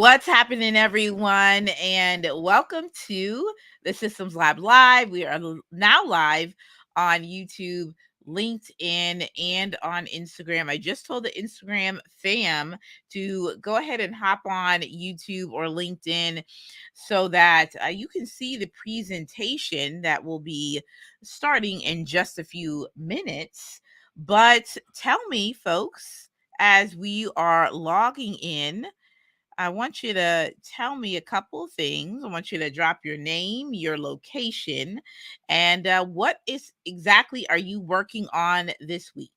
What's happening, everyone? And welcome to the Systems Lab Live. We are now live on YouTube, LinkedIn, and on Instagram. I just told the Instagram fam to go ahead and hop on YouTube or LinkedIn so that you can see the presentation that will be starting in just a few minutes. But tell me, folks, as we are logging in, I want you to tell me a couple of things. I want you to drop your name, your location, and what is exactly are you working on this week?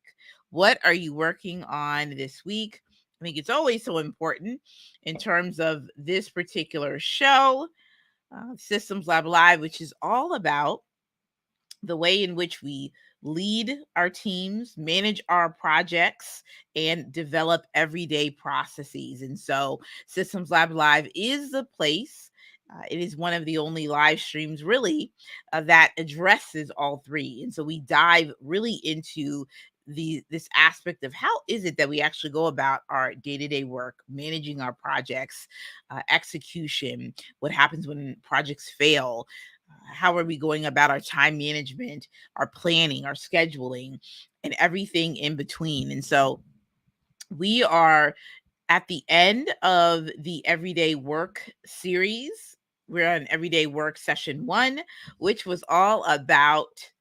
What are you working on this week? I think it's always so important in terms of this particular show, Systems Lab Live, which is all about the way in which we lead our teams, manage our projects, and develop everyday processes. And so, Systems Lab Live is the place. It is one of the only live streams, really, that addresses all three. And so we dive really into this aspect of how is it that we actually go about our day-to-day work, managing our projects, execution, what happens when projects fail, how are we going about our time management, our planning, our scheduling, and everything in between. And so we are at the end of the Everyday Work series. We're on Everyday Work session 1, which was all about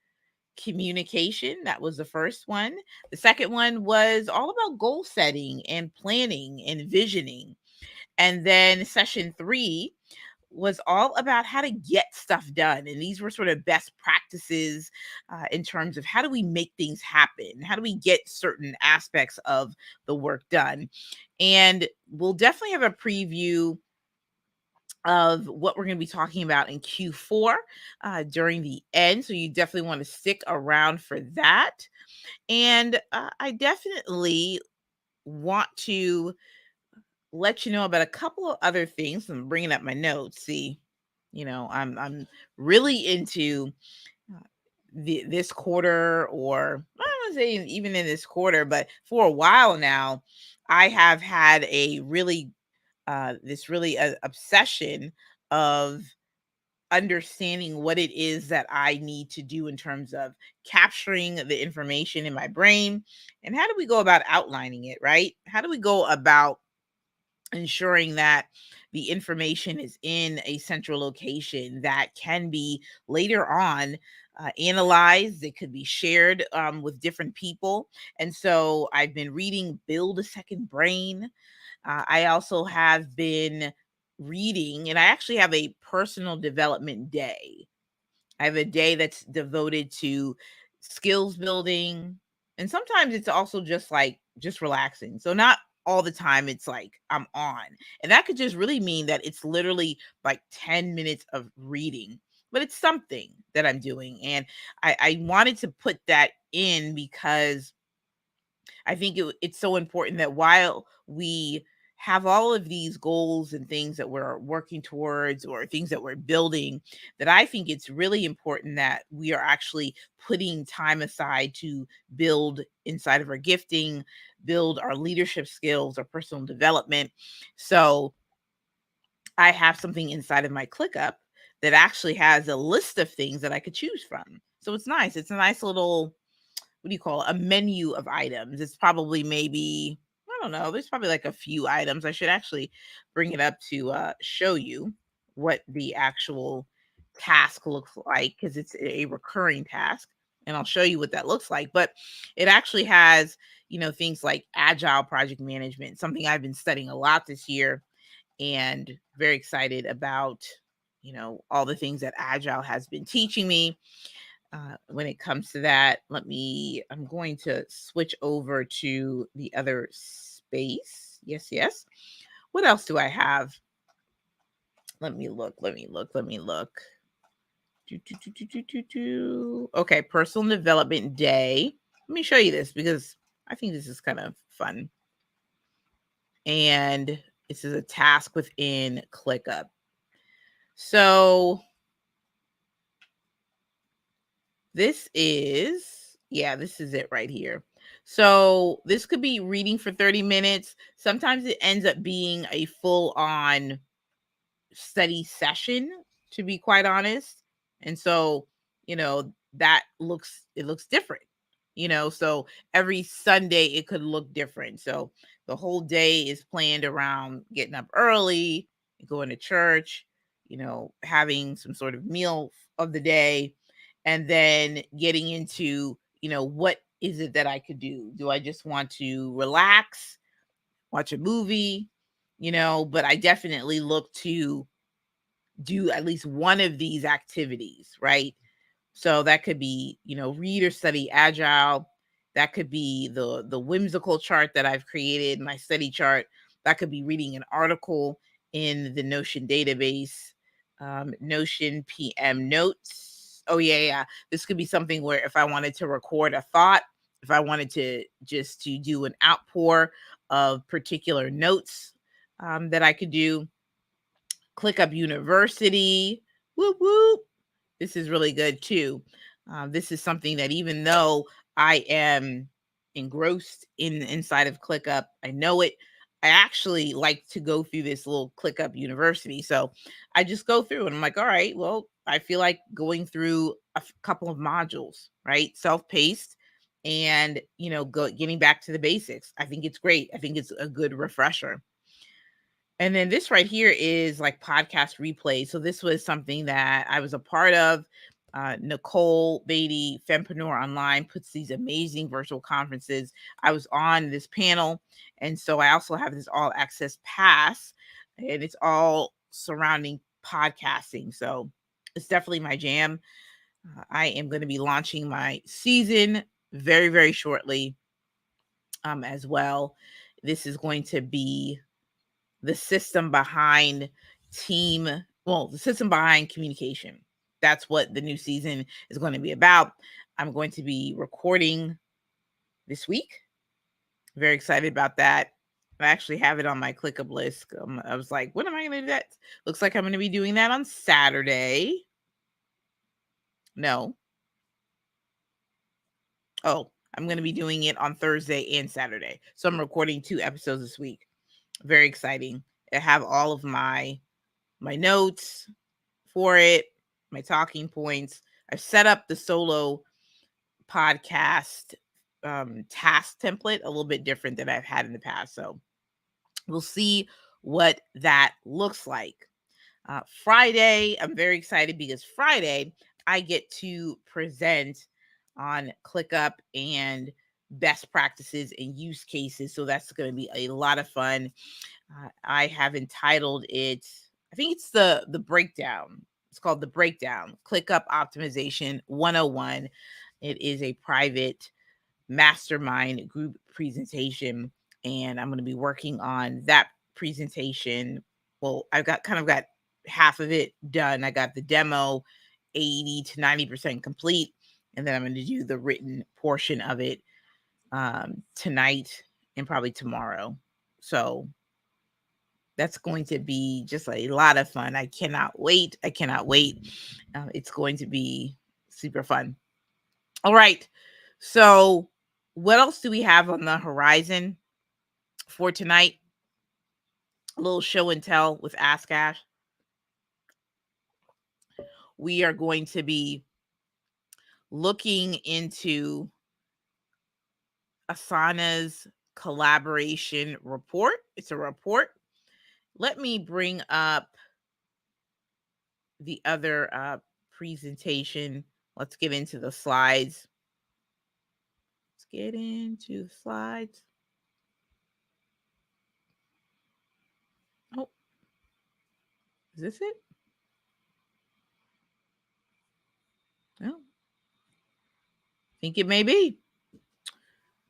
communication. That was the first one. The second one was all about goal setting and planning and visioning. And then session 3 was all about how to get stuff done. And these were sort of best practices in terms of how do we make things happen? How do we get certain aspects of the work done? And we'll definitely have a preview of what we're going to be talking about in Q4 during the end. So you definitely want to stick around for that. And I definitely want to let you know about a couple of other things. I'm bringing up my notes. See, I'm really into this quarter, or I don't want to say even in this quarter, but for a while now, I have had a really this really obsession of understanding what it is that I need to do in terms of capturing the information in my brain, and how do we go about outlining it, right? How do we go about ensuring that the information is in a central location that can be later on analyzed. It could be shared with different people. And so I've been reading Build a Second Brain. I also have been reading, and I actually have a personal development day. I have a day that's devoted to skills building. And sometimes it's also just relaxing. So not all the time it's like I'm on. And that could just really mean that it's literally like 10 minutes of reading. But it's something that I'm doing. And I wanted to put that in because I think it's so important that while we have all of these goals and things that we're working towards or things that we're building, that I think it's really important that we are actually putting time aside to build inside of our gifting, build our leadership skills, our personal development. So I have something inside of my ClickUp that actually has a list of things that I could choose from. So it's nice. It's a nice little, what do you call it? A menu of items. It's probably maybe, I don't know, there's probably like a few items. I should actually bring it up to show you what the actual task looks like, because it's a recurring task. And I'll show you what that looks like. But it actually has, things like agile project management, something I've been studying a lot this year, and very excited about, all the things that agile has been teaching me. When it comes to that, I'm going to switch over to the other space. Yes, yes. What else do I have? Let me look. Okay, personal development day. Let me show you this because I think this is kind of fun. And this is a task within ClickUp. So this is it right here. So this could be reading for 30 minutes. Sometimes it ends up being a full on study session, to be quite honest. And so, it looks different. So every Sunday it could look different. So the whole day is planned around getting up early, going to church, having some sort of meal of the day, and then getting into, what is it that I could do? Do I just want to relax, watch a movie? But I definitely look to do at least one of these activities, right? So that could be, read or study agile. That could be the whimsical chart that I've created, my study chart. That could be reading an article in the Notion database, Notion PM notes. Oh yeah. This could be something where if I wanted to record a thought, if I wanted to just to do an outpour of particular notes that I could do. ClickUp University. Whoop whoop. This is really good too. This is something that even though I am engrossed inside of ClickUp, I know it. I actually like to go through this little ClickUp University. So I just go through and I'm like, all right, well, I feel like going through a couple of modules, right? Self-paced and, getting back to the basics. I think it's great. I think it's a good refresher. And then this right here is like podcast replay. So this was something that I was a part of. Nicole Beatty, Fempreneur Online, puts these amazing virtual conferences. I was on this panel. And so I also have this all access pass, and it's all surrounding podcasting. So it's definitely my jam. I am going to be launching my season very, very shortly as well. This is going to be the system behind the system behind communication. That's what the new season is going to be about. I'm going to be recording this week. Very excited about that. I actually have it on my ClickUp list. I was like, when am I going to do that? Looks like I'm going to be doing that on Saturday. No. Oh, I'm going to be doing it on Thursday and Saturday. So I'm recording 2 episodes this week. Very exciting. I have all of my notes for it, my talking points. I've set up the solo podcast task template a little bit different than I've had in the past. So we'll see what that looks like. Friday, I'm very excited because Friday I get to present on ClickUp and best practices and use cases. So that's going to be a lot of fun. I have entitled it, I think it's the breakdown. It's called The Breakdown, ClickUp Optimization 101. It is a private mastermind group presentation, and I'm going to be working on that presentation. Well, I've got half of it done. I got the demo 80 to 90% complete, and then I'm going to do the written portion of it tonight and probably tomorrow. So that's going to be just a lot of fun. I cannot wait. It's going to be super fun. All right. So what else do we have on the horizon for tonight? A little show and tell with Ask Ash. We are going to be looking into Asana's collaboration report. It's a report. Let me bring up the other presentation. Let's get into the slides. Let's get into the slides. Oh, is this it? No, I think it may be.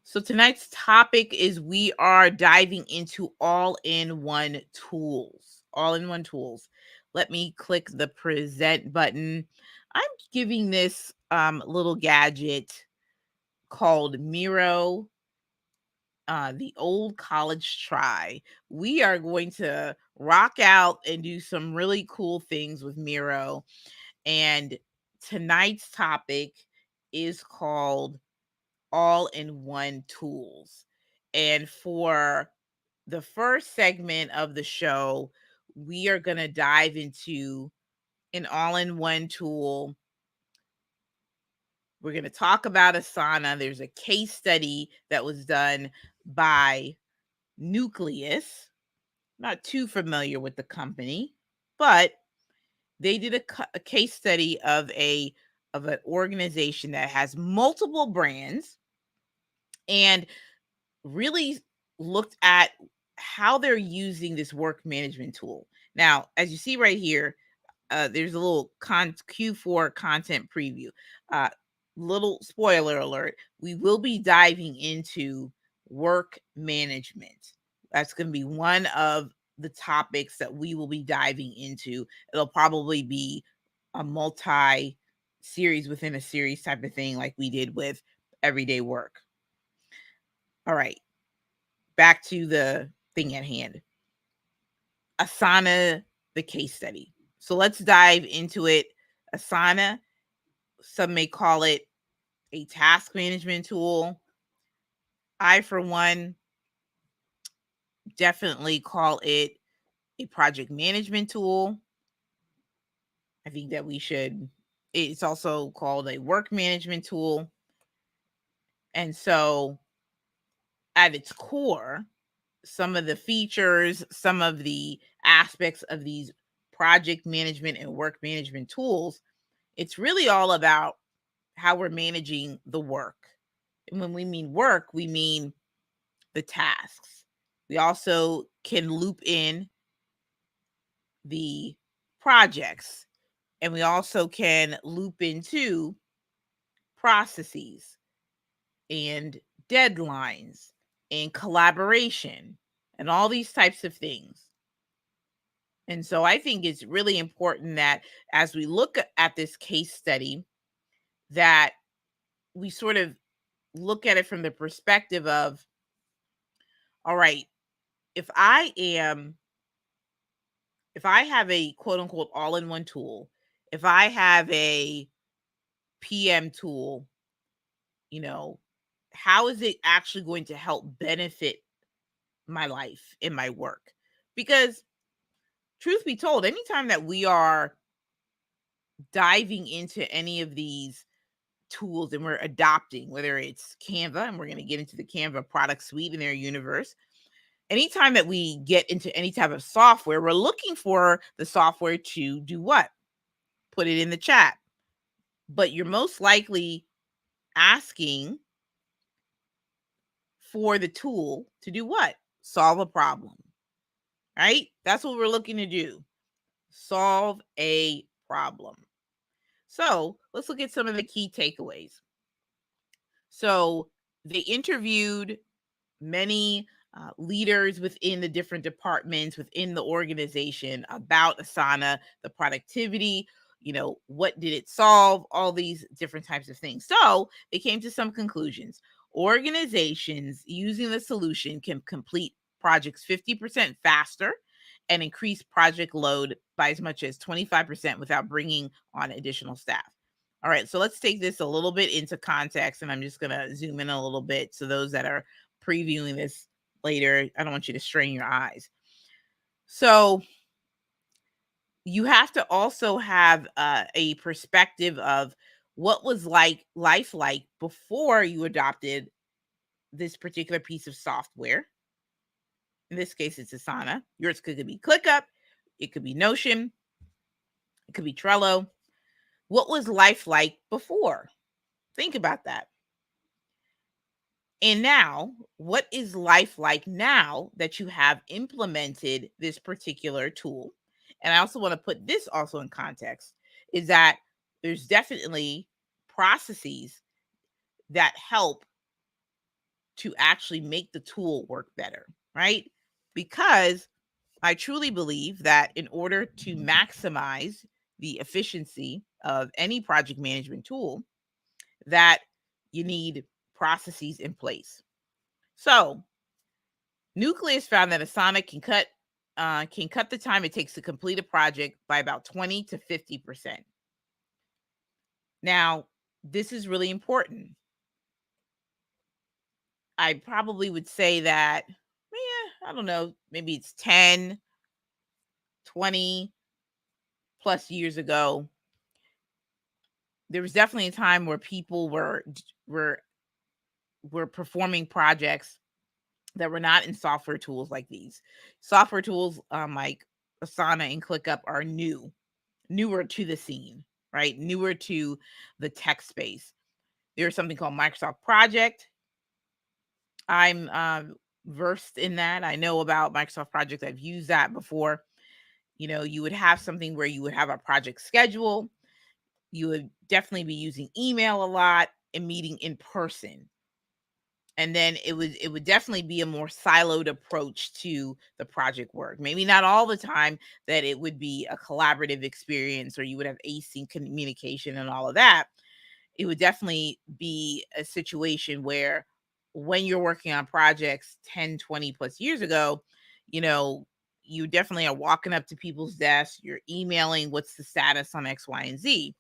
So tonight's topic is we are diving into all-in-one tools. All-in-one tools. Let me click the present button. I'm giving this little gadget called Miro the old college try. We are going to rock out and do some really cool things with Miro. And tonight's topic is called all-in-one tools. And for the first segment of the show, we are going to dive into an all-in-one tool. We're going to talk about Asana. There's a case study that was done by Nucleus. Not too familiar with the company, but they did a case study of an organization that has multiple brands and really looked at how they're using this work management tool. Now, as you see right here, there's a little Q4 content preview. Little spoiler alert, we will be diving into work management. That's going to be one of the topics that we will be diving into. It'll probably be a multi series within a series type of thing, like we did with everyday work. All right, back to the thing at hand. Asana, the case study. So let's dive into it. Asana, some may call it a task management tool. I, for one, definitely call it a project management tool. I think that it's also called a work management tool. And so at its core, some of the features, some of the aspects of these project management and work management tools, it's really all about how we're managing the work. And when we mean work, we mean the tasks. We also can loop in the projects, and we also can loop into processes and deadlines and collaboration and all these types of things. And so I think it's really important that as we look at this case study, that we sort of look at it from the perspective of, all right, if I have a quote unquote all-in-one tool, if I have a PM tool, how is it actually going to help benefit my life in my work? Because truth be told, anytime that we are diving into any of these tools and we're adopting, whether it's Canva, and we're going to get into the Canva product suite in their universe, anytime that we get into any type of software, we're looking for the software to do what? Put it in the chat. But you're most likely asking for the tool to do what? Solve a problem, right? That's what we're looking to do. Solve a problem. So let's look at some of the key takeaways. So they interviewed many leaders within the different departments within the organization about Asana, the productivity, what did it solve, all these different types of things. So they came to some conclusions. Organizations using the solution can complete projects 50% faster and increase project load by as much as 25% without bringing on additional staff. All right, so let's take this a little bit into context, and I'm just going to zoom in a little bit. So those that are previewing this later, I don't want you to strain your eyes. So you have to also have a perspective of what was life like before you adopted this particular piece of software. In this case, it's Asana. Yours could be ClickUp. It could be Notion. It could be Trello. What was life like before? Think about that. And now, what is life like now that you have implemented this particular tool? And I also want to put this also in context, is that there's definitely processes that help to actually make the tool work better, right? Because I truly believe that in order to maximize the efficiency of any project management tool, that you need processes in place. So Nucleus found that Asana can cut the time it takes to complete a project by about 20 to 50%. Now, this is really important. I probably would say that, I don't know, maybe it's 10, 20 plus years ago, there was definitely a time where people were were performing projects that were not in software tools like these. Software tools like Asana and ClickUp are newer to the scene, right? Newer to the tech space. There's something called Microsoft Project. I'm versed in that. I know about Microsoft Project. I've used that before. You would have something where you would have a project schedule. You would definitely be using email a lot and meeting in person. And then it would definitely be a more siloed approach to the project work. Maybe not all the time that it would be a collaborative experience or you would have async communication and all of that. It would definitely be a situation where when you're working on projects 10, 20 plus years ago, you know, you definitely are walking up to people's desks, you're emailing what's the status on X, Y, and Z.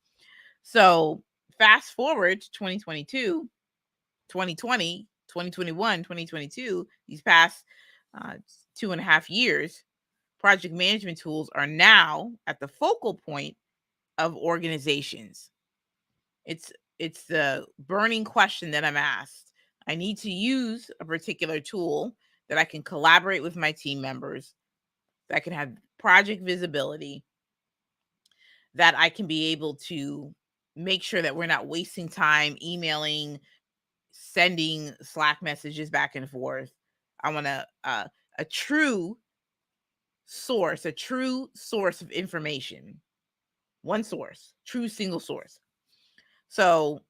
So fast forward to 2022, 2020, 2021, 2022, these past uh, 2.5 years, project management tools are now at the focal point of organizations. It's it's the burning question that I'm asked. I need to use a particular tool that I can collaborate with my team members, that can have project visibility, that I can be able to make sure that we're not wasting time emailing, sending Slack messages back and forth. I want a true source of information. One source, true single source. So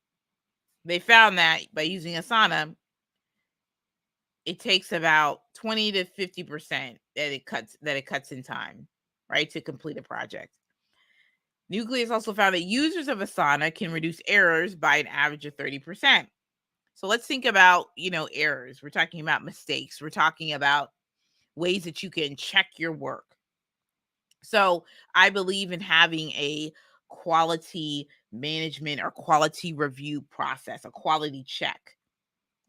they found that by using Asana, it takes about 20 to 50% that it cuts in time, right, to complete a project. Nucleus also found that users of Asana can reduce errors by an average of 30%. So let's think about, errors. We're talking about mistakes. We're talking about ways that you can check your work. So I believe in having a quality management or quality review process, a quality check.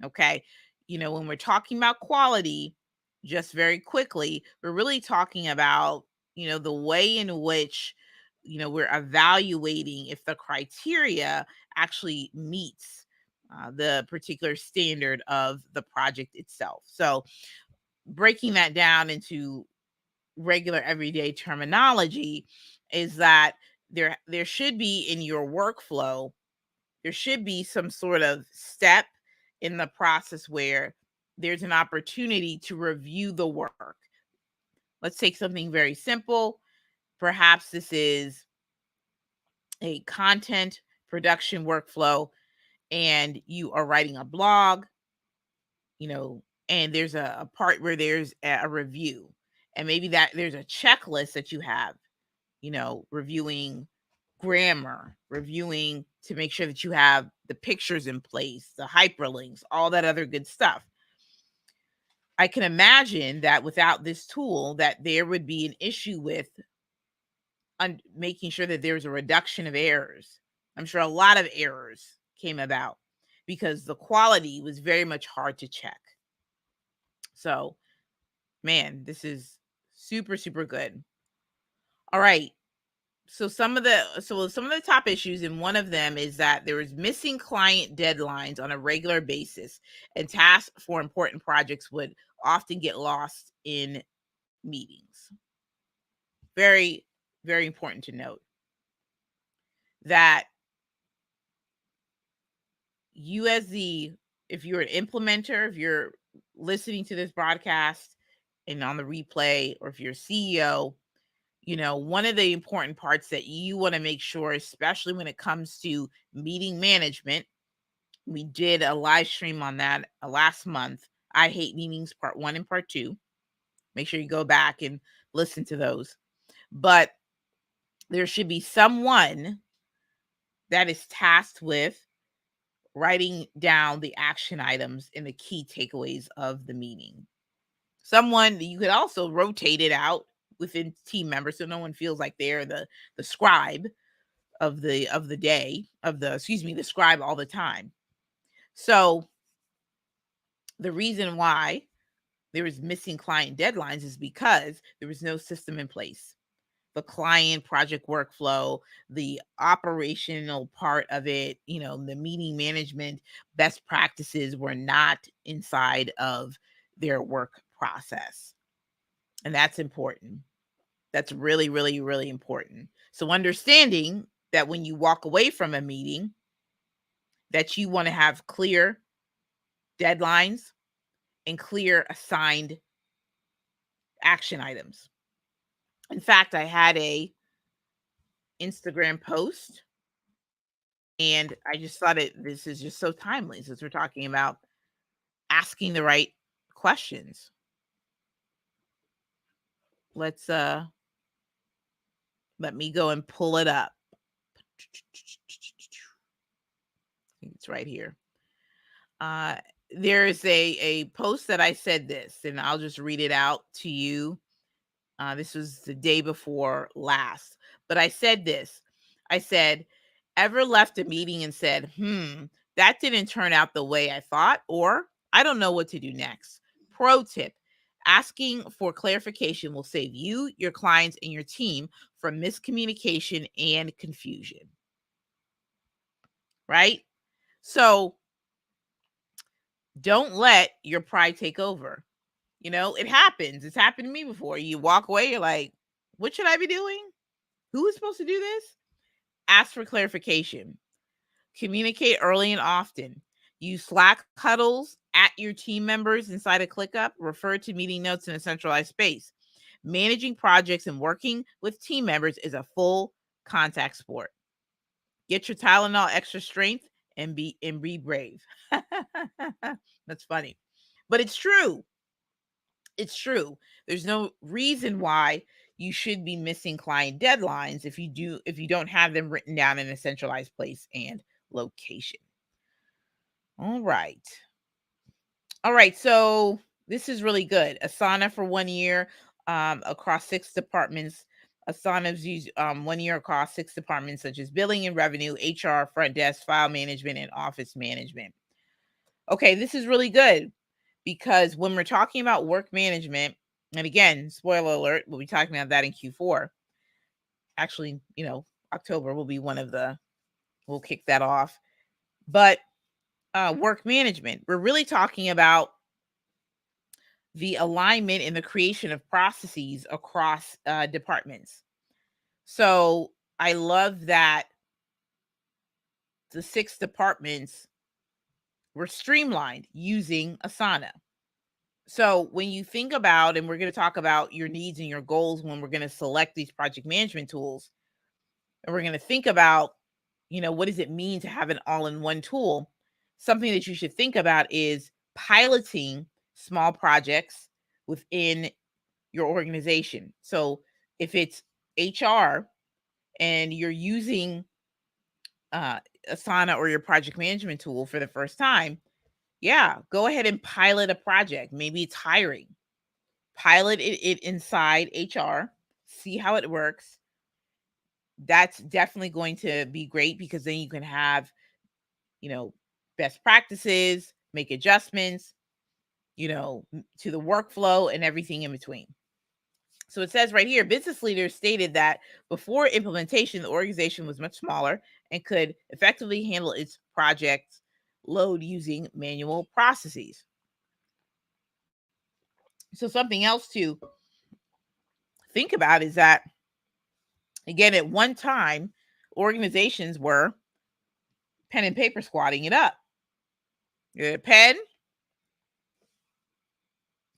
Okay. When we're talking about quality, just very quickly, we're really talking about, the way in which, we're evaluating if the criteria actually meets the particular standard of the project itself. So breaking that down into regular everyday terminology is that there should be in your workflow, there should be some sort of step in the process where there's an opportunity to review the work. Let's take something very simple. Perhaps this is a content production workflow and you are writing a blog, and there's a part where there's a review. And maybe that there's a checklist that you have, reviewing grammar, reviewing to make sure that you have the pictures in place, the hyperlinks, all that other good stuff. I can imagine that without this tool, that there would be an issue with making sure that there's a reduction of errors. I'm sure a lot of errors came about because the quality was very much hard to check. So, man, this is super, super good. All right. So some of the top issues, and one of them is that there is missing client deadlines on a regular basis, and tasks for important projects would often get lost in meetings. Very, very important to note that you as the if you're an implementer, if you're listening to this broadcast and on the replay, or if you're a CEO, one of the important parts that you want to make sure, especially when it comes to meeting management, we did a live stream on that last month. I hate meetings part 1 and part 2. Make sure you go back and listen to those. But there should be someone that is tasked with writing down the action items and the key takeaways of the meeting. Someone you could also rotate it out within team members so no one feels like they're the scribe of the day, of the scribe all the time. So The reason why there was missing client deadlines is because there was no system in place. The client project workflow, the operational part of it, the meeting management best practices were not inside of their work process. And that's important. That's really, really, really important. So understanding that when you walk away from a meeting, that you want to have clear deadlines and clear assigned action items. In fact, I had a Instagram post, and I just thought this is just so timely since we're talking about asking the right questions. Let's let me go and pull it up. I think it's right here. There's a post that I said this, and I'll just read it out to you. This was the day before last, but I said this. I said, ever left a meeting and said, that didn't turn out the way I thought, or I don't know what to do next. Pro tip, asking for clarification will save you, your clients, and your team from miscommunication and confusion. Right? So don't let your pride take over. It happens. It's happened to me before. You walk away, you're like, what should I be doing? Who is supposed to do this? Ask for clarification. Communicate early and often. Use Slack huddles at your team members inside of ClickUp. Refer to meeting notes in a centralized space. Managing projects and working with team members is a full contact sport. Get your Tylenol extra strength and be brave. That's funny. But it's true. It's true. There's no reason why you should be missing client deadlines if you don't have them written down in a centralized place and location. All right. So this is really good. Asana for 1 year across 6 departments. Asana's used 1 year across 6 departments such as billing and revenue, HR, front desk, file management, and office management. Okay, this is really good because when we're talking about work management, and again, spoiler alert, we'll be talking about that in Q4. Actually, October will be we'll kick that off. But work management, we're really talking about the alignment and the creation of processes across departments. So I love that the 6 departments were streamlined using Asana. So when you think about, and we're going to talk about your needs and your goals when we're going to select these project management tools, and we're going to think about, what does it mean to have an all-in-one tool? Something that you should think about is piloting small projects within your organization. So if it's HR and you're using Asana or your project management tool for the first time, yeah, go ahead and pilot a project. Maybe it's hiring. Pilot it inside HR, see how it works. That's definitely going to be great because then you can have, best practices, make adjustments, to the workflow and everything in between. So it says right here, business leaders stated that before implementation, the organization was much smaller and could effectively handle its project load using manual processes. So something else to think about is that, again, at one time, organizations were pen and paper squatting it up. You had a pen,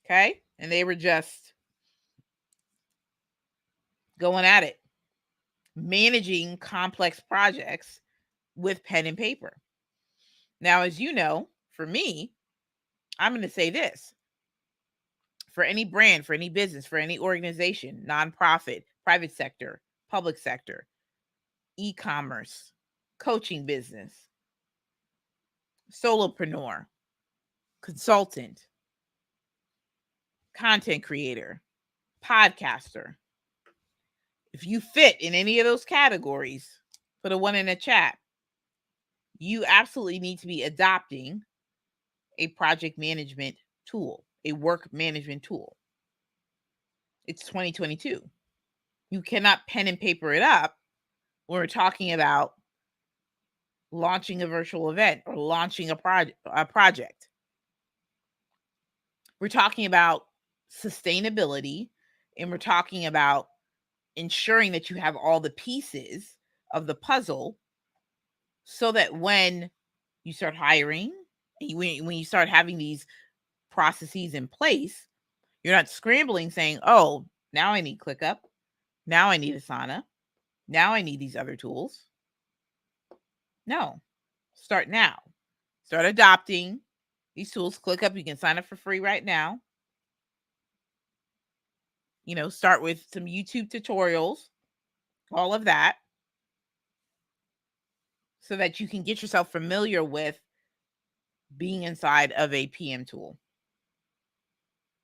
okay, and they were just going at it, managing complex projects with pen and paper. Now, as you know, for me, I'm going to say this. For any brand, for any business, for any organization, nonprofit, private sector, public sector, e-commerce, coaching business, solopreneur, consultant, content creator, podcaster. If you fit in any of those categories, put a 1 in the chat. You absolutely need to be adopting a project management tool, a work management tool. It's 2022. You cannot pen and paper it up when we're talking about launching a virtual event or launching a project. We're talking about sustainability, and we're talking about ensuring that you have all the pieces of the puzzle so that when you start hiring, when you start having these processes in place, you're not scrambling saying, oh, now I need ClickUp. Now I need Asana. Now I need these other tools. No, start now. Start adopting these tools. ClickUp, you can sign up for free right now. Start with some YouTube tutorials, all of that, so that you can get yourself familiar with being inside of a PM tool.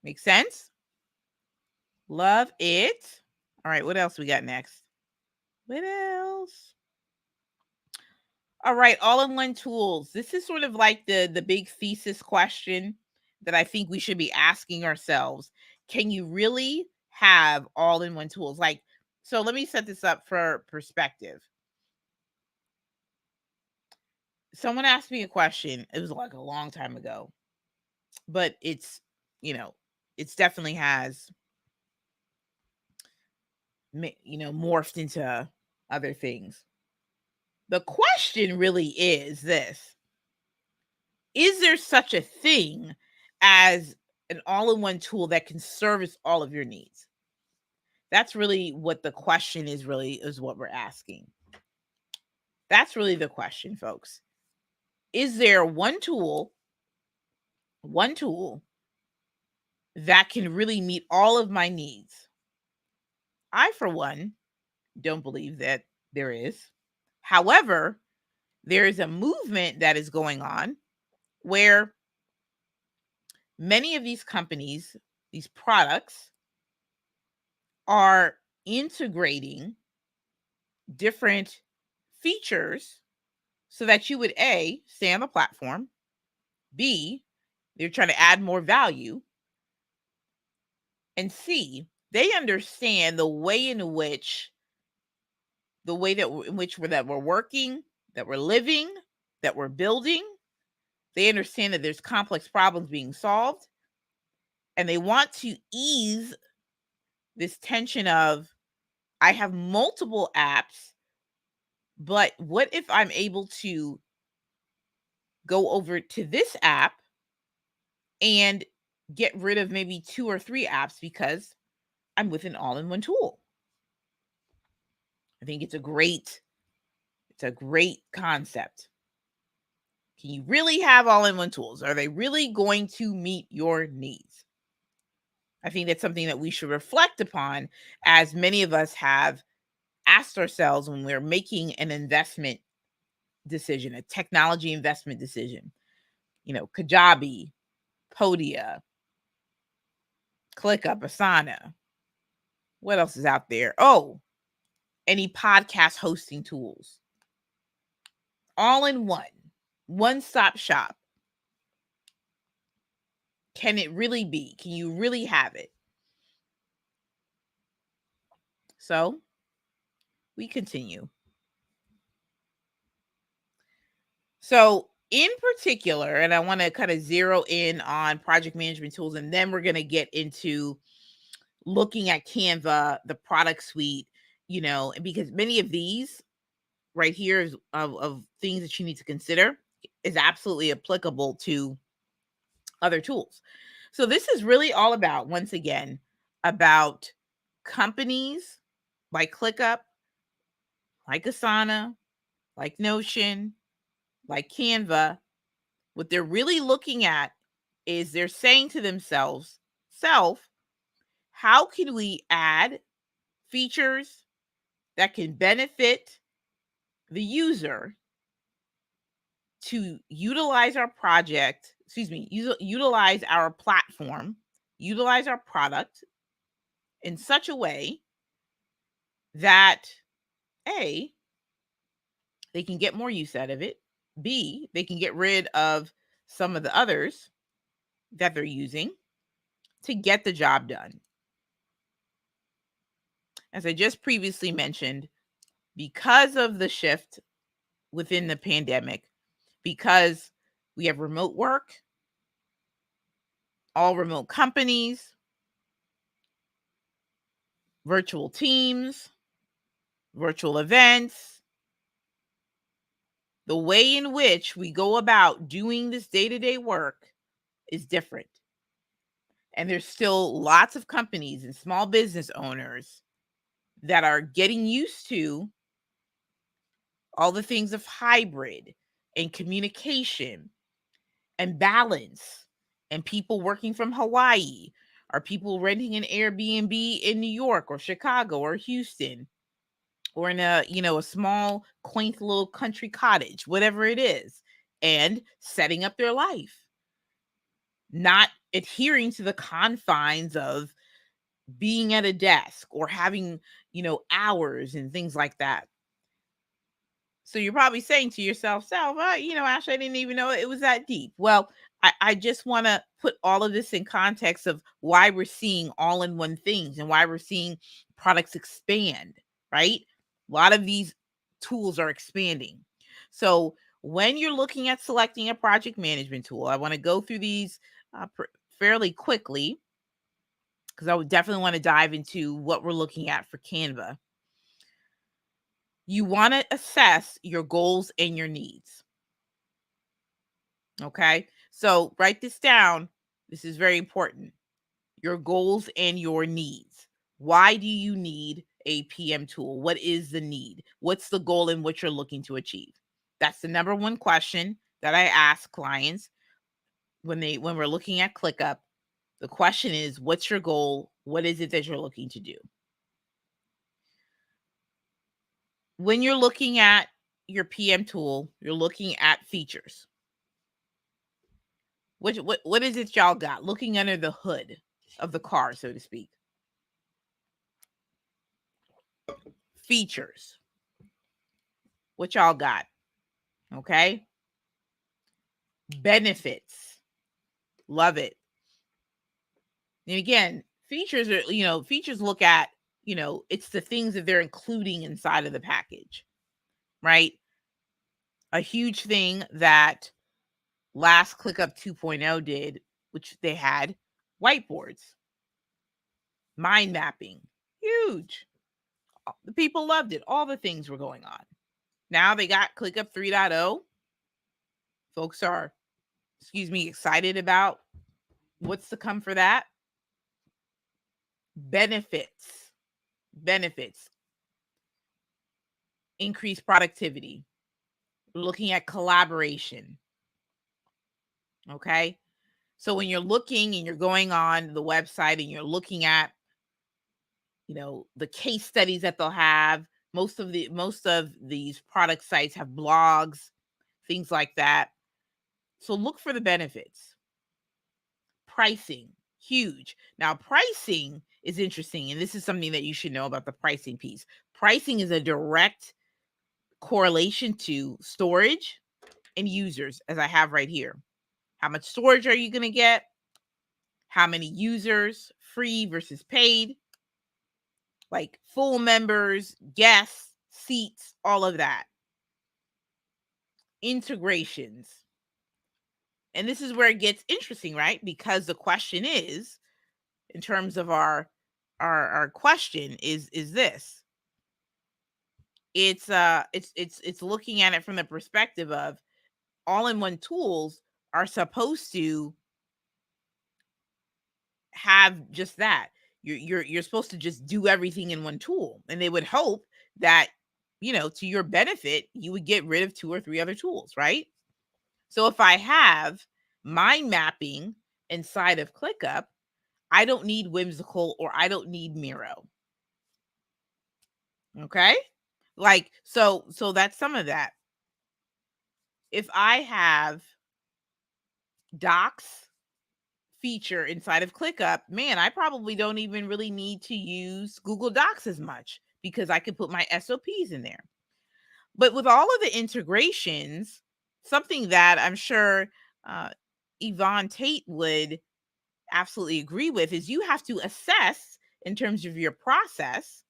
Make sense? Love it. All right, what else we got next? What else? All right, all-in-one tools. This is sort of like the big thesis question that I think we should be asking ourselves. Can you really have all-in-one tools? So let me set this up for perspective. Someone asked me a question. It was like a long time ago, but it's definitely has morphed into other things. The question really is this: is there such a thing as an all-in-one tool that can service all of your needs? That's really what the question is what we're asking. That's really the question, folks. Is there one tool that can really meet all of my needs? I, for one, don't believe that there is. However, there is a movement that is going on where many of these companies, these products, are integrating different features so that you would A, stay on the platform, B, they're trying to add more value, and C, they understand the way in which we're working, that we're living, that we're building. They understand that there's complex problems being solved, and they want to ease this tension of, I have multiple apps, but what if I'm able to go over to this app and get rid of maybe 2 or 3 apps because I'm with an all-in-one tool? I think it's a great concept. Can you really have all-in-one tools? Are they really going to meet your needs? I think that's something that we should reflect upon, as many of us have asked ourselves when we're making an investment decision, a technology investment decision. Kajabi, Podia, ClickUp, Asana. What else is out there? Oh, any podcast hosting tools. All in one-stop shop. Can it really be? Can you really have it? So we continue. So in particular, and I want to kind of zero in on project management tools, and then we're going to get into looking at Canva, the product suite, because many of these right here of things that you need to consider is absolutely applicable to other tools. So this is really all about, once again, about companies like ClickUp, like Asana, like Notion, like Canva. What they're really looking at is they're saying to themselves, how can we add features that can benefit the user to utilize our utilize our platform, utilize our product in such a way that A, they can get more use out of it, B, they can get rid of some of the others that they're using to get the job done. As I just previously mentioned, because of the shift within the pandemic, because we have remote work, all remote companies, virtual teams, virtual events, the way in which we go about doing this day-to-day work is different. And there's still lots of companies and small business owners that are getting used to all the things of hybrid and communication and balance, and people working from Hawaii, or people renting an Airbnb in New York or Chicago or Houston, or in a small quaint little country cottage, whatever it is, and setting up their life, not adhering to the confines of being at a desk or having hours and things like that. So you're probably saying to yourself, Ash, I didn't even know it was that deep. Well, I just want to put all of this in context of why we're seeing all-in-one things and why we're seeing products expand, right? A lot of these tools are expanding. So when you're looking at selecting a project management tool, I want to go through these fairly quickly, because I would definitely want to dive into what we're looking at for Canva. You want to assess your goals and your needs. Okay. So write this down. This is very important. Your goals and your needs. Why do you need a PM tool? What is the need? What's the goal in what you're looking to achieve? That's the number one question that I ask clients when we're looking at ClickUp. The question is, what's your goal? What is it that you're looking to do? When you're looking at your PM tool, you're looking at features. What is it y'all got? Looking under the hood of the car, so to speak. Features. What y'all got? Okay. Benefits. Love it. And again, features are, features look at, it's the things that they're including inside of the package, right? A huge thing that last ClickUp 2.0 did, which they had whiteboards, mind mapping, huge. The people loved it. All the things were going on. Now they got ClickUp 3.0. Folks are, excited about what's to come for that. Benefits. Increased productivity. Looking at collaboration. Okay. So when you're looking and you're going on the website and you're looking at, the case studies that they'll have, most of these product sites have blogs, things like that. So look for the benefits. Pricing, huge. Now, pricing is interesting, and this is something that you should know about the pricing piece. Pricing is a direct correlation to storage and users, as I have right here. How much storage are you going to get? How many users, free versus paid, like full members, guests, seats, all of that. Integrations. And this is where it gets interesting, right? Because the question is, in terms of our question is this. It's looking at it from the perspective of all-in-one tools are supposed to have just that. You're supposed to just do everything in one tool, and they would hope that, to your benefit, you would get rid of 2 or 3 other tools, right? So if I have mind mapping inside of ClickUp, I don't need Whimsical or I don't need Miro. Okay? Like, so that's some of that. If I have Docs feature inside of ClickUp, man, I probably don't even really need to use Google Docs as much because I can put my SOPs in there. But with all of the integrations, something that I'm sure Yvonne Tate would absolutely agree with is you have to assess in terms of your process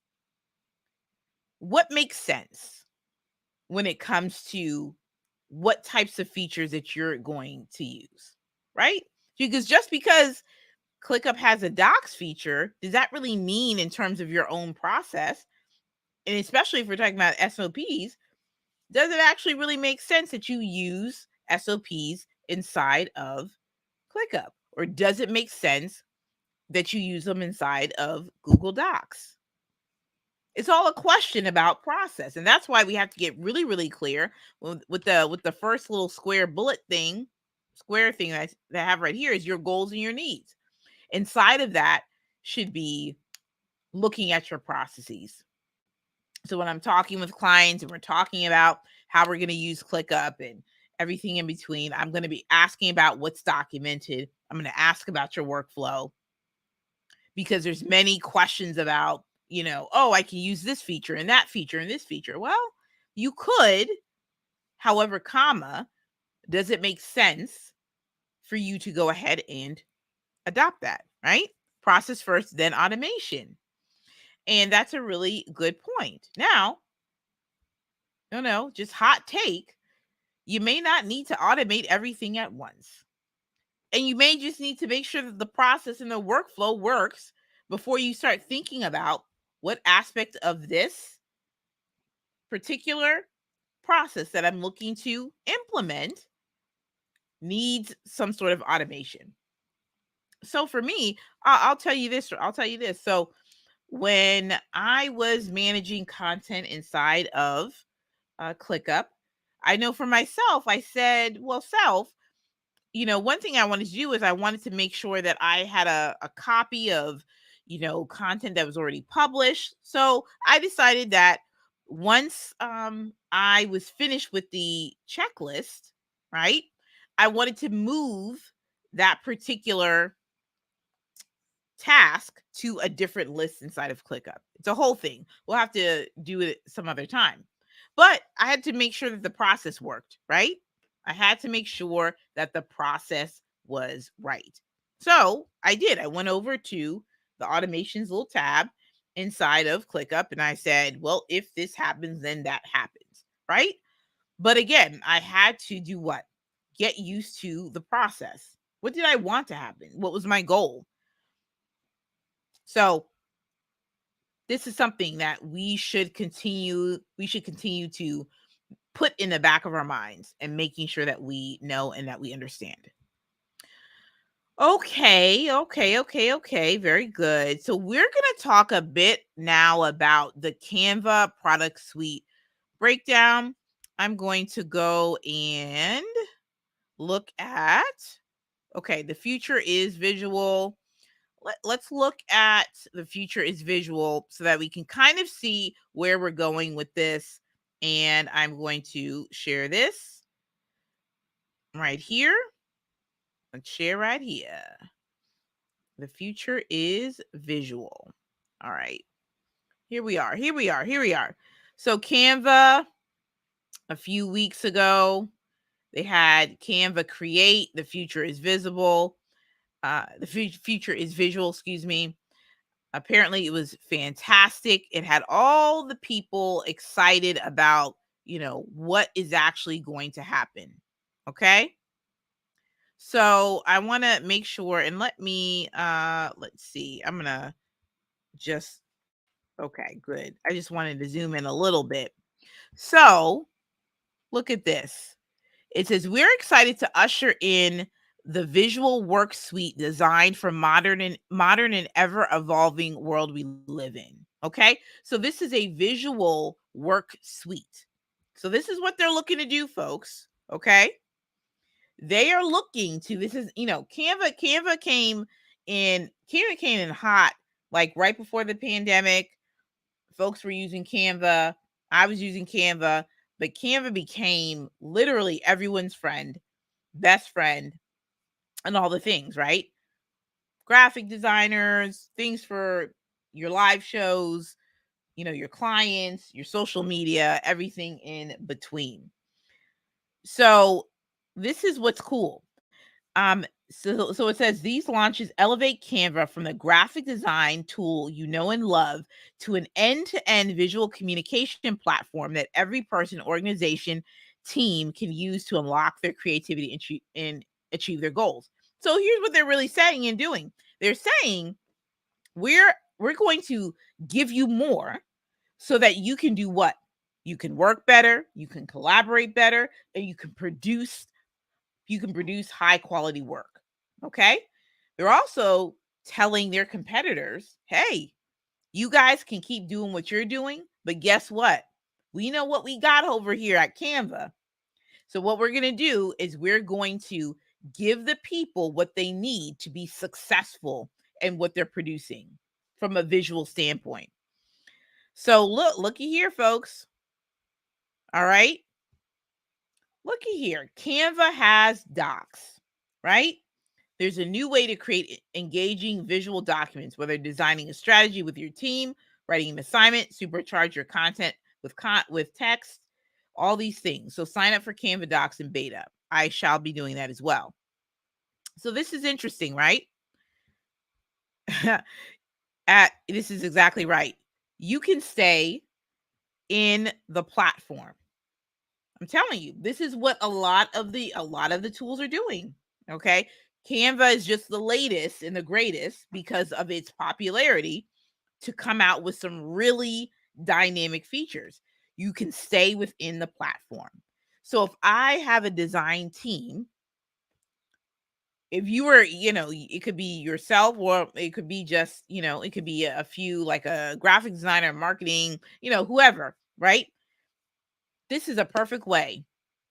what makes sense when it comes to what types of features that you're going to use, right? Because just because ClickUp has a docs feature, does that really mean in terms of your own process? And especially if we're talking about SOPs, does it actually really make sense that you use SOPs inside of ClickUp? Or does it make sense that you use them inside of Google Docs? It's all a question about process. And that's why we have to get really, really clear with the first little square thing that I have right here is your goals and your needs. Inside of that should be looking at your processes. So when I'm talking with clients and we're talking about how we're going to use ClickUp and everything in between, I'm going to be asking about what's documented. I'm going to ask about your workflow because there's many questions about, oh, I can use this feature and that feature and this feature. Well, you could, however, does it make sense for you to go ahead and adopt that, right? Process first, then automation. And that's a really good point. Now, no, just hot take. You may not need to automate everything at once. And you may just need to make sure that the process and the workflow works before you start thinking about what aspect of this particular process that I'm looking to implement needs some sort of automation. So for me, I'll tell you this. So when I was managing content inside of ClickUp, I know for myself, I said, well, one thing I wanted to do is I wanted to make sure that I had a copy of, content that was already published. So I decided that once I was finished with the checklist, right, I wanted to move that particular task to a different list inside of ClickUp. It's a whole thing. We'll have to do it some other time. But I had to make sure that the process worked, right? I had to make sure that the process was right. So I did. I went over to the automations little tab inside of ClickUp and I said, well, if this happens, then that happens, right? But again, I had to do what? Get used to the process. What did I want to happen? What was my goal? So this is something that we should continue to put in the back of our minds and making sure that we know and that we understand. Okay. Very good. So we're going to talk a bit now about the Canva product suite breakdown. I'm going to go and look at, the future is visual. Let's look at the future is visual so that we can kind of see where we're going with this. And I'm going to share this right here. Let's share right here. The future is visual. All right. Here we are. So Canva, a few weeks ago, they had Canva create. The future is visible. The future is visual, excuse me. Apparently it was fantastic. It had all the people excited about, what is actually going to happen. Okay. So I want to make sure and let's see. I'm going to just, okay, good. I just wanted to zoom in a little bit. So look at this. It says, we're excited to usher in the visual work suite designed for modern and ever evolving world we live in. Okay. So this is a visual work suite. So this is what they're looking to do, folks. Okay. They are looking to, this is, Canva came in hot, like right before the pandemic. Folks were using Canva. I was using Canva, but Canva became literally everyone's friend, best friend, and all the things, right? Graphic designers, things for your live shows, your clients, your social media, everything in between. So this is what's cool. So it says these launches elevate Canva from the graphic design tool you know and love to an end-to-end visual communication platform that every person, organization, team can use to unlock their creativity and achieve their goals. So here's what they're really saying and doing. They're saying we're going to give you more so that you can do what? You can work better, you can collaborate better, and you can produce high quality work. Okay? They're also telling their competitors, "Hey, you guys can keep doing what you're doing, but guess what? We know what we got over here at Canva. So what we're going to do is we're going to give the people what they need to be successful in what they're producing from a visual standpoint." So looky here, folks. All right? Looky here. Canva has docs, right? There's a new way to create engaging visual documents, whether designing a strategy with your team, writing an assignment, supercharge your content with text, all these things. So sign up for Canva Docs in beta. I shall be doing that as well. So this is interesting, right? This is exactly right. You can stay in the platform. I'm telling you, this is what a lot of the tools are doing. Okay. Canva is just the latest and the greatest because of its popularity to come out with some really dynamic features. You can stay within the platform. So if I have a design team, if you were, it could be yourself or it could be just, it could be a few like a graphic designer, marketing, whoever, right? This is a perfect way.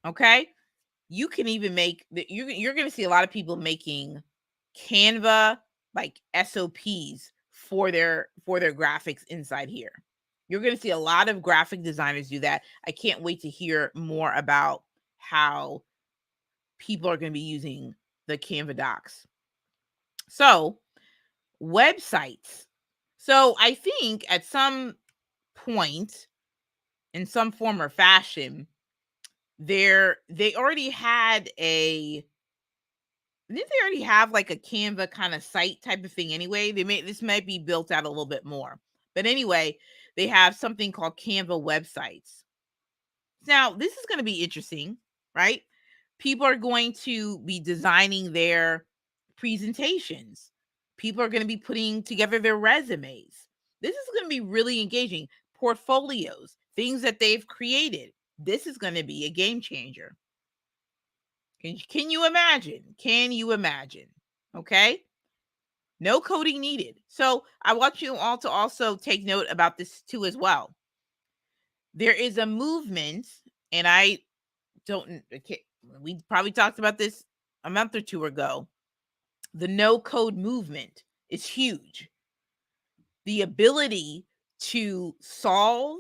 Okay. You can even make you're going to see a lot of people making Canva like SOPs for their graphics inside here. You're going to see a lot of graphic designers do that. I can't wait to hear more about how people are going to be using the Canva docs. So, websites. So, I think at some point in some form or fashion they already had a didn't they already have like a Canva kind of site type of thing anyway? This might be built out a little bit more. But anyway, they have something called Canva websites. Now, this is going to be interesting, right? People are going to be designing their presentations. People are going to be putting together their resumes. This is going to be really engaging. Portfolios, things that they've created. This is going to be a game changer. Can you imagine? Can you imagine? Okay. No coding needed. So I want you all to also take note about this too as well. There is a movement, and we probably talked about this a month or two ago. The no code movement is huge. The ability to solve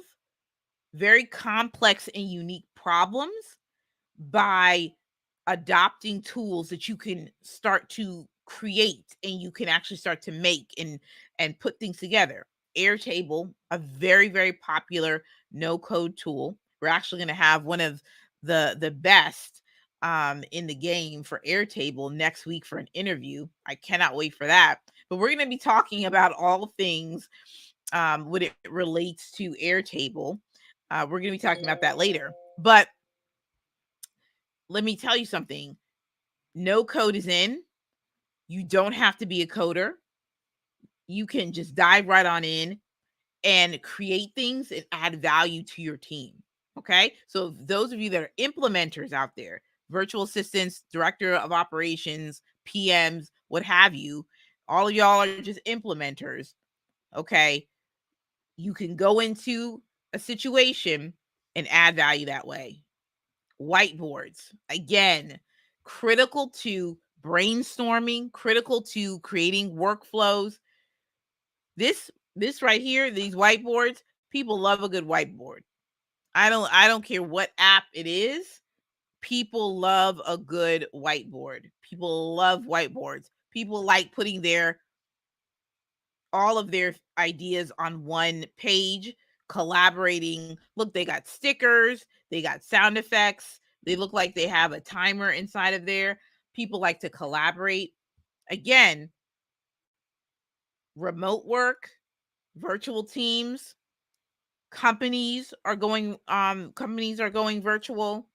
very complex and unique problems by adopting tools that you can start to create and you can actually start to make and put things together. Airtable, a very very popular no code tool. We're actually going to have one of the best in the game for Airtable next week for an interview. I cannot wait for that. But we're going to be talking about all things when it relates to Airtable. We're going to be talking about that later. But let me tell you something. No code is in. You don't have to be a coder. You can just dive right on in and create things and add value to your team. Okay. So, those of you that are implementers out there, virtual assistants, director of operations, PMs, what have you, all of y'all are just implementers. Okay. You can go into a situation and add value that way. Whiteboards, again, critical to brainstorming, critical to creating workflows. This right here, these whiteboards, people love a good whiteboard. I don't care what app it is. People love a good whiteboard. People love whiteboards. People like putting all of their ideas on one page, collaborating. Look, they got stickers, they got sound effects. They look like they have a timer inside of there. People like to collaborate. Again, remote work, virtual teams, companies are going virtual.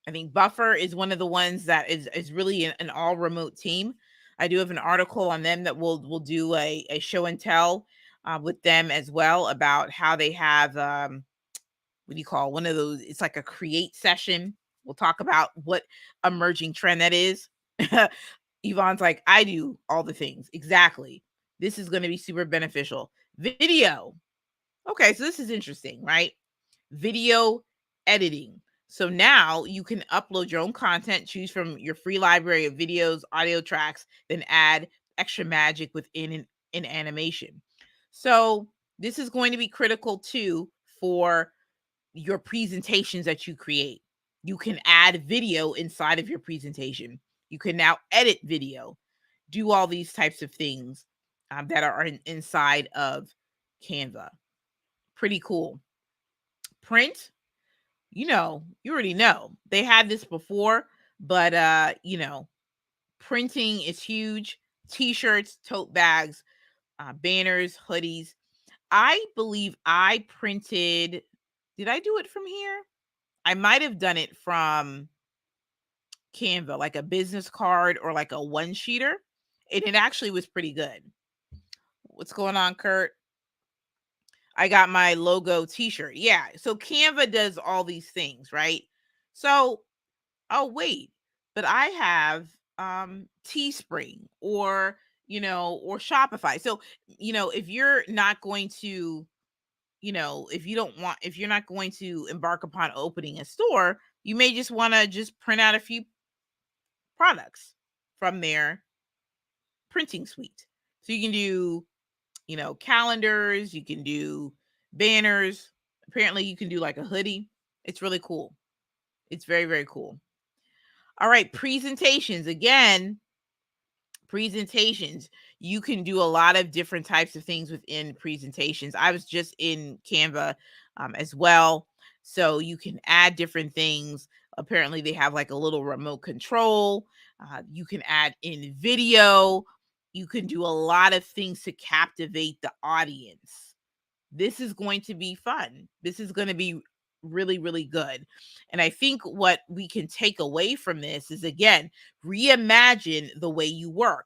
I think Buffer is one of the ones that is really an all remote team. I do have an article on them that we'll do a show and tell with them as well about how they have what do you call one of those? It's like a create session. We'll talk about what emerging trend that is. Yvonne's like, I do all the things. Exactly. This is going to be super beneficial. Video. Okay, so this is interesting, right? Video editing. So now you can upload your own content, choose from your free library of videos, audio tracks, then add extra magic within an animation. So this is going to be critical too for your presentations that you create. You can add video inside of your presentation. You can now edit video, do all these types of things that are inside of Canva. Pretty cool. Print, you already know. They had this before, but printing is huge. T-shirts, tote bags, banners, hoodies. I believe I printed, did I do it from here? I might have done it from Canva, like a business card or like a one-sheeter, and it actually was pretty good. What's going on, Kurt? I got my logo t-shirt. Yeah. So Canva does all these things, right? So, oh wait, but I have Teespring or Shopify. So, if you're not going to, if you're not going to embark upon opening a store, you may just want to just print out a few products from their printing suite. So you can do calendars, you can do banners. Apparently, you can do like a hoodie. It's really cool. It's very, very cool. All right, presentations. Again, presentations. You can do a lot of different types of things within presentations. I was just in Canva as well. So you can add different things. Apparently, they have like a little remote control. You can add in video. You can do a lot of things to captivate the audience. This is going to be fun. This is going to be really, really good. And I think what we can take away from this is, again, reimagine the way you work.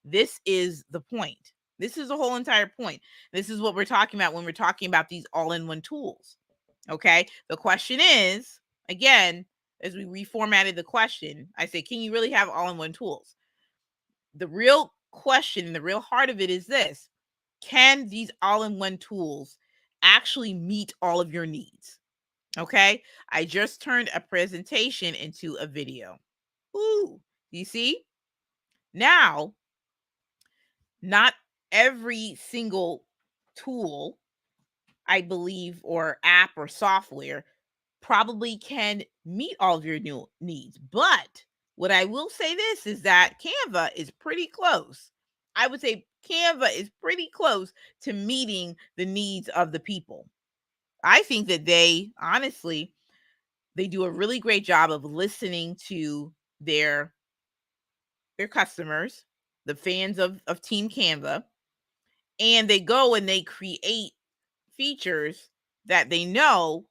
This is the point. This is the whole entire point. This is what we're talking about when we're talking about these all-in-one tools. Okay. The question is, again, as we reformatted the question, I say, can you really have all-in-one tools? The real question, the real heart of it is this: can these all-in-one tools actually meet all of your needs? Okay. I just turned a presentation into a video. Ooh, you see? Now, not every single tool, I believe, or app or software probably can meet all of your new needs. But what I will say this is that Canva is pretty close. I would say Canva is pretty close to meeting the needs of the people. I think that they do a really great job of listening to their customers, the fans of Team Canva, and they go and they create features that they know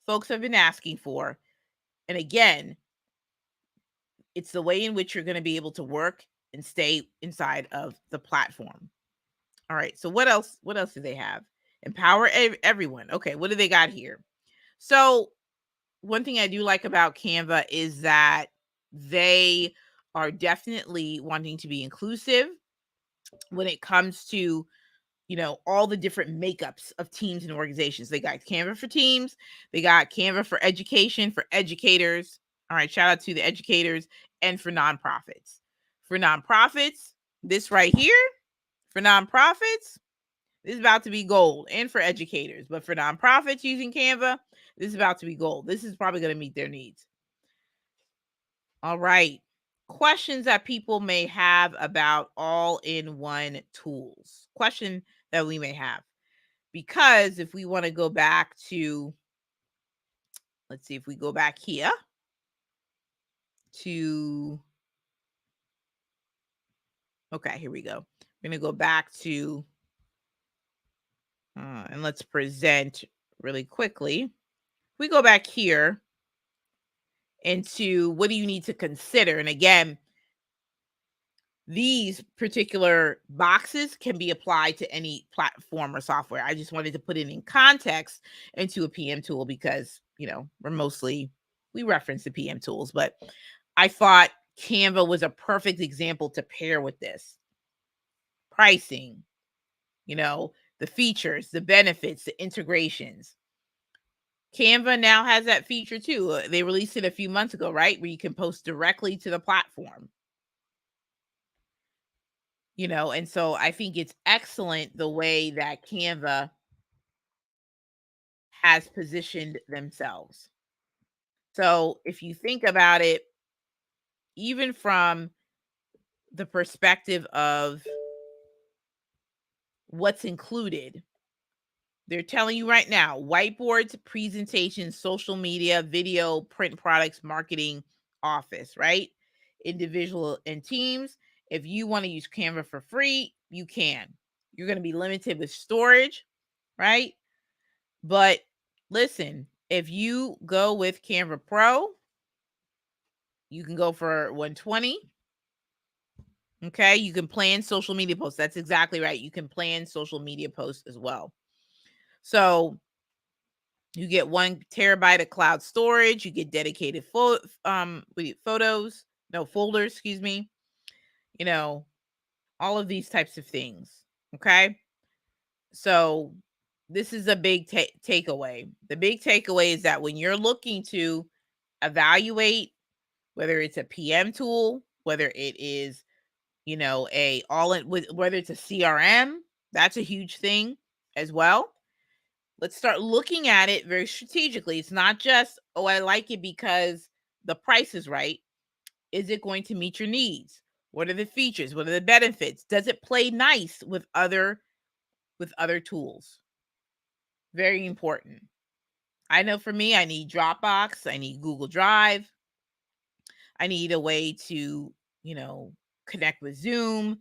folks have been asking for. And again, it's the way in which you're going to be able to work and stay inside of the platform. All right. So what else? What else do they have? Empower everyone. Okay. What do they got here? So one thing I do like about Canva is that they are definitely wanting to be inclusive when it comes to all the different makeups of teams and organizations. They got Canva for teams, they got Canva for education, for educators. All right, shout out to the educators, and for nonprofits. For nonprofits, this right here, for nonprofits, this is about to be gold, and for educators. But for nonprofits using Canva, this is about to be gold. This is probably going to meet their needs. All right. Questions that people may have about all-in-one tools. Question that we may have. Because if we want to go back to, let's see if we go back here to, okay, here we go. We're going to go back to, and let's present really quickly. We go back here into what do you need to consider? And again, these particular boxes can be applied to any platform or software. I just wanted to put it in context into a PM tool because, we reference the PM tools, but I thought Canva was a perfect example to pair with this. Pricing, the features, the benefits, the integrations. Canva now has that feature too. They released it a few months ago, right? Where you can post directly to the platform. And so I think it's excellent the way that Canva has positioned themselves. So if you think about it, even from the perspective of what's included, they're telling you right now, whiteboards, presentations, social media, video, print products, marketing, office, right? Individual and teams. If you want to use Canva for free, you can. You're going to be limited with storage, right? But listen, if you go with Canva Pro, you can go for 120. Okay, you can plan social media posts. That's exactly right. You can plan social media posts as well. So you get 1 terabyte of cloud storage. You get dedicated photos, no folders, excuse me. All of these types of things. Okay, so this is a big takeaway. The big takeaway is that when you're looking to evaluate whether it's a PM tool, whether it is, a all in with whether it's a CRM, that's a huge thing as well. Let's start looking at it very strategically. It's not just, oh, I like it because the price is right. Is it going to meet your needs? What are the features? What are the benefits? Does it play nice with other tools? Very important. I know for me, I need Dropbox, I need Google Drive, I need a way to, connect with Zoom.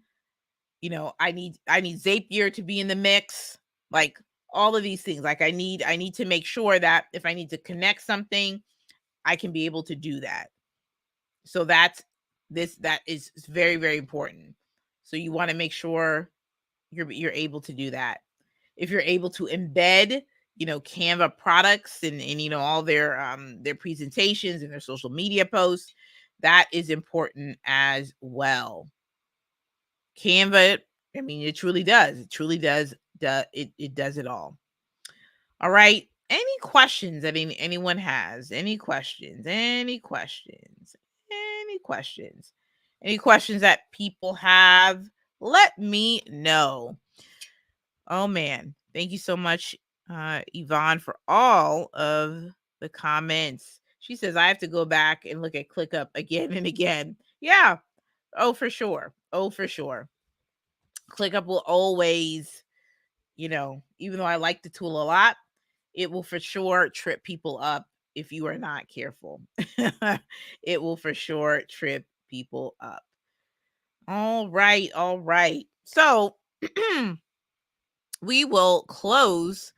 I need Zapier to be in the mix. Like all of these things. Like I need to make sure that if I need to connect something, I can be able to do that. So that is very, very important. So you want to make sure you're able to do that. If you're able to embed, Canva products and all their presentations and their social media posts, that is important as well. Canva, I mean, it truly does. It truly does. It does it all. All right. Any questions that anyone has? Any questions? Any questions? Any questions? Any questions that people have? Let me know. Oh man, thank you so much, Yvonne, for all of the comments. She says I have to go back and look at ClickUp again and again. Yeah. Oh, for sure. Oh, for sure. ClickUp will always, even though I like the tool a lot, it will for sure trip people up if you are not careful. It will for sure trip people up. All right. All right. So we will close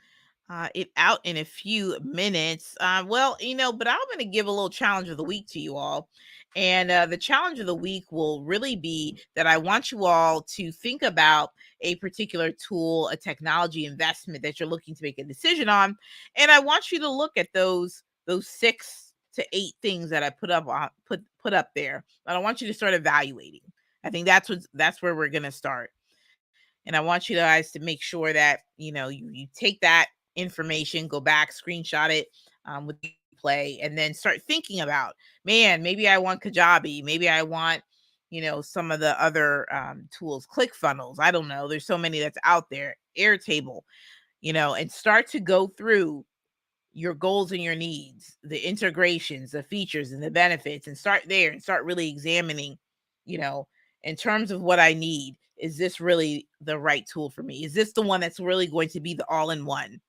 it out in a few minutes. But I'm going to give a little challenge of the week to you all. And the challenge of the week will really be that I want you all to think about a particular tool, a technology investment that you're looking to make a decision on. And I want you to look at those 6 to 8 things that I put up there. And I want you to start evaluating. I think that's where we're going to start. And I want you guys to make sure that, you take that information, go back, screenshot it with play, and then start thinking about, man, maybe I want Kajabi. Maybe I want, some of the other tools, ClickFunnels. I don't know. There's so many that's out there, Airtable, and start to go through your goals and your needs, the integrations, the features and the benefits, and start there and start really examining, in terms of what I need. Is this really the right tool for me? Is this the one that's really going to be the all-in-one?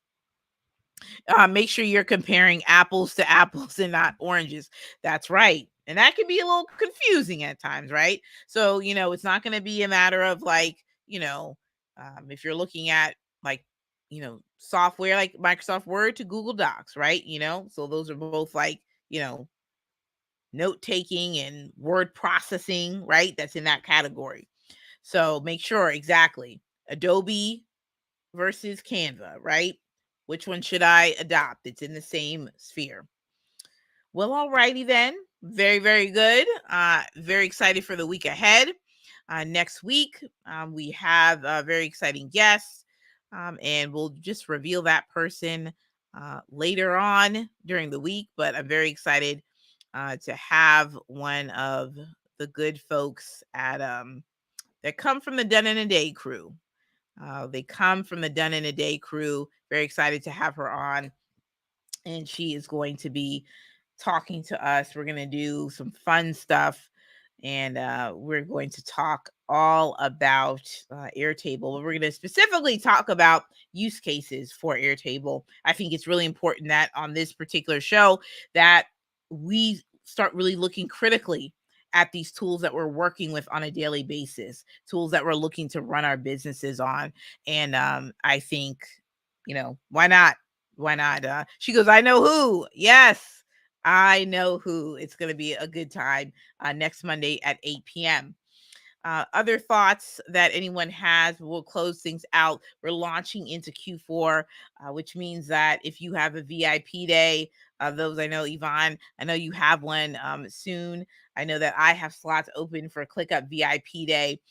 Make sure you're comparing apples to apples and not oranges. That's right. And that can be a little confusing at times, right? So, it's not going to be a matter of like, if you're looking at like, software like Microsoft Word to Google Docs, right? So those are both like, note taking and word processing, right? That's in that category. So make sure exactly Adobe versus Canva, right? Which one should I adopt? It's in the same sphere. Well, alrighty then. Very, very good. Very excited for the week ahead. Next week, we have a very exciting guest, and we'll just reveal that person later on during the week. But I'm very excited to have one of the good folks at that come from the Done in a Day crew. They come from the Done in a Day crew. Very excited to have her on, and she is going to be talking to us. We're going to do some fun stuff, and we're going to talk all about Airtable. We're going to specifically talk about use cases for Airtable. I think it's really important that on this particular show that we start really looking critically at these tools that we're working with on a daily basis, tools that we're looking to run our businesses on. And I think, why not? Why not? She goes, I know who. Yes, I know who. It's going to be a good time next Monday at 8 p.m. Other thoughts that anyone has, we'll close things out. We're launching into Q4, which means that if you have a VIP day, those I know, Yvonne, I know you have one soon. I know that I have slots open for ClickUp VIP day.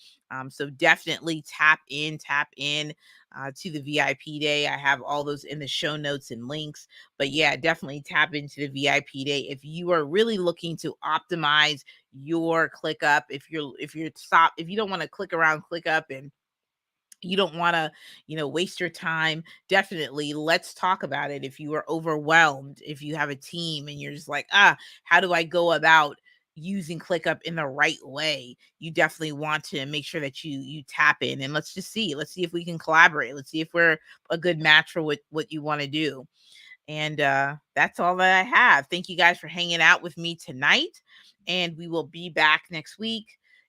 So definitely tap in to the VIP day. I have all those in the show notes and links. But yeah, definitely tap into the VIP day if you are really looking to optimize your ClickUp. If you don't want to click around ClickUp and you don't want to waste your time, definitely let's talk about it. If you are overwhelmed, if you have a team and you're just like, how do I go about using ClickUp in the right way, you definitely want to make sure that you tap in, and let's see if we can collaborate. Let's see if we're a good match for what you want to do. And that's all that I have. Thank you guys for hanging out with me tonight. And we will be back next week.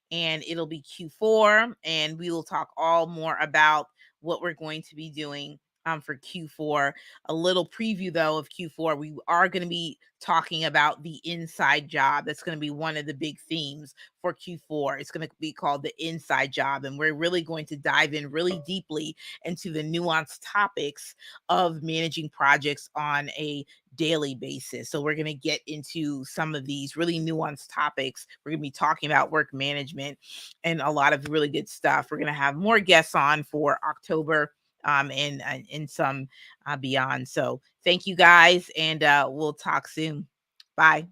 And it'll be Q4. And we will talk all more about what we're going to be doing for Q4. A little preview, though, of Q4. We are going to be talking about the inside job. That's going to be one of the big themes for Q4. It's going to be called the inside job. And we're really going to dive in really deeply into the nuanced topics of managing projects on a daily basis. So we're going to get into some of these really nuanced topics. We're going to be talking about work management and a lot of really good stuff. We're going to have more guests on for October and some beyond. So thank you guys, and we'll talk soon. Bye.